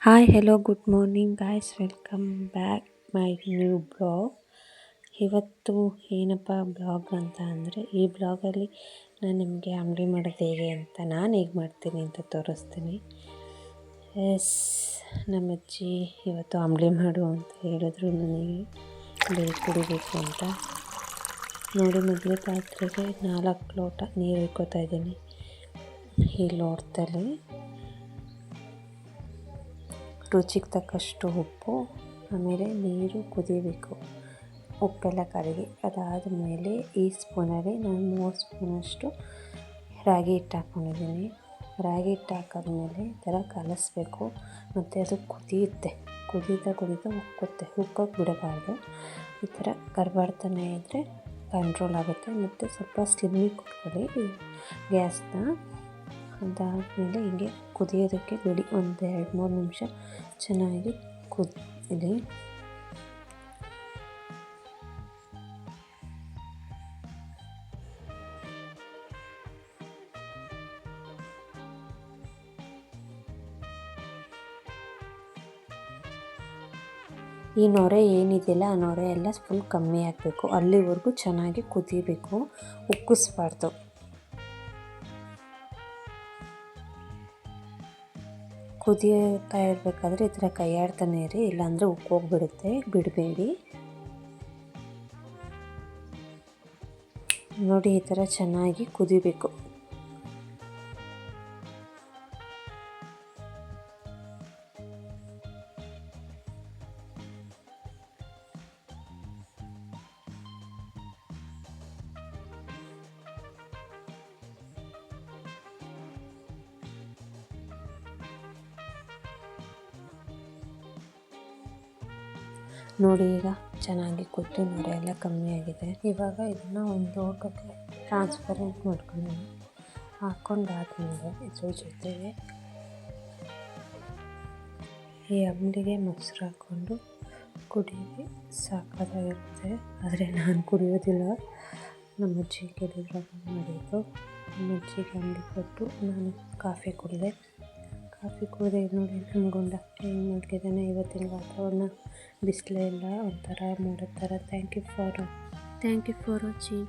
Hi hello good morning guys, welcome back my new blog. ಇವತ್ತು ಏನಪ್ಪ blog ಅಂತ ಅಂದರೆ, ಈ ಬ್ಲಾಗಲ್ಲಿ ನಾನು ನಿಮಗೆ ಅಂಗಡಿ ಮಾಡೋದು ಹೇಗೆ ಅಂತ, ನಾನು ಹೇಗೆ ಮಾಡ್ತೀನಿ ಅಂತ ತೋರಿಸ್ತೀನಿ. ಎಸ್, ನಮ್ಮ ಅಜ್ಜಿ ಇವತ್ತು ಅಂಬಲಿ ಮಾಡು ಅಂತ ಹೇಳಿದ್ರು ನನಗೆ ಬೆಳೆ ಕುಡಿಬೇಕು ಅಂತ. ನೋಡಿ, ಮೊದಲೇ ಪಾತ್ರೆಗೆ 4 ಲೋಟ ನೀರು ಇಕ್ಕೋತಾ ಇದ್ದೀನಿ. ಈ ಲೋಟದಲ್ಲಿ ರುಚಿಗೆ ತಕ್ಕಷ್ಟು ಉಪ್ಪು, ಆಮೇಲೆ ನೀರು ಕುದಿಬೇಕು, ಉಪ್ಪೆಲ್ಲ ಕರಗಿ. ಅದಾದ ಮೇಲೆ ಈ ಸ್ಪೂನಲ್ಲಿ ನಾನು 3 ಸ್ಪೂನಷ್ಟು ರಾಗಿ ಹಿಟ್ಟು ಹಾಕ್ಕೊಂಡಿದ್ದೀನಿ. ರಾಗಿ ಹಿಟ್ಟು ಹಾಕಾದ್ಮೇಲೆ ಈ ಥರ ಕಲಿಸ್ಬೇಕು. ಮತ್ತು ಅದು ಕುದಿಯುತ್ತೆ, ಕುದೀತಾ ಉಕ್ಕುತ್ತೆ, ಉಕ್ಕೋಕ್ಕೆ ಬಿಡಬಾರ್ದು. ಈ ಥರ ಕರ್ಬಾಡ್ತಾನೆ ಇದ್ದರೆ ಕಂಟ್ರೋಲ್ ಆಗುತ್ತೆ. ಮತ್ತು ಸ್ವಲ್ಪ ಸ್ಲಿಮ್ಮಿಗೆ ಕೊಟ್ಕೊಳ್ಳಿ ಗ್ಯಾಸ್ನ. ಅದಾದಮೇಲೆ ಹೀಗೆ ಕುದಿಯೋದಕ್ಕೆ ಬಿಡಿ, ಒಂದು 2-3 ನಿಮಿಷ ಚೆನ್ನಾಗಿ ಕುದಿಲಿ. ಈ ನೊರೆ ಏನಿದೆಯಲ್ಲ, ಆ ನೊರೆ ಎಲ್ಲ ಫುಲ್ ಕಮ್ಮಿ ಆಗಬೇಕು. ಅಲ್ಲಿವರೆಗೂ ಚೆನ್ನಾಗಿ ಕುದಿಬೇಕು, ಉಕ್ಕಿಸ್ಬಾರ್ದು. ಕುದಿಯುತ್ತಾ ಇರಬೇಕಾದ್ರೆ ಈ ಥರ ಕೈ ಆಡ್ತಾನೆ ಇರಿ, ಇಲ್ಲಾಂದರೆ ಉಕ್ಕೋಗ್ಬಿಡುತ್ತೆ, ಬಿಡಬೇಡಿ. ನೋಡಿ, ಈ ಥರ ಚೆನ್ನಾಗಿ ಕುದಿಬೇಕು. ನೋಡಿ, ಈಗ ಚೆನ್ನಾಗಿ ಕುದ್ದು ನೊರೆ ಎಲ್ಲ ಕಮ್ಮಿ ಆಗಿದೆ. ಇವಾಗ ಇದನ್ನು ಒಂದು ಲೋಟಕ್ಕೆ ಟ್ರಾನ್ಸ್ಪರೆಂಟ್ ಮಾಡ್ಕೊಂಡು ಹಾಕ್ಕೊಂಡಾದ್ಮೇಲೆ ಇದ್ರ ಜೊತೆಗೆ ಈ ಅಂಬಲಿಗೆ ಮೊಸರು ಹಾಕ್ಕೊಂಡು ಕುಡೀರಿ, ಸಾಕಾಗಿರುತ್ತೆ. ಆದರೆ ನಾನು ಕುಡಿಯೋದಿಲ್ಲ, ನಮ್ಮ ಅಜ್ಜಿ ಕೇಳಿದ್ರಾಗ ಮಾಡಿದ್ದು. ನಮ್ಮ ಅಜ್ಜಿಗೆ ಅಂಬಲಿ ಕೊಟ್ಟು ನಾನು ಕಾಫಿ ಕುಡಿದೆ. ನೋಡಿ, ನಮ್ಮ ಗುಂಡ ಹೆಂಗೆ ಮಾಡ್ತಿದ್ದಾನೆ. ಇವತ್ತಿನ ವಾತಾವರಣ ಬಿಸಿಲೆಲ್ಲ ಒಂಥರ ಮಾಡೋ ಥರ. Thank you for watching.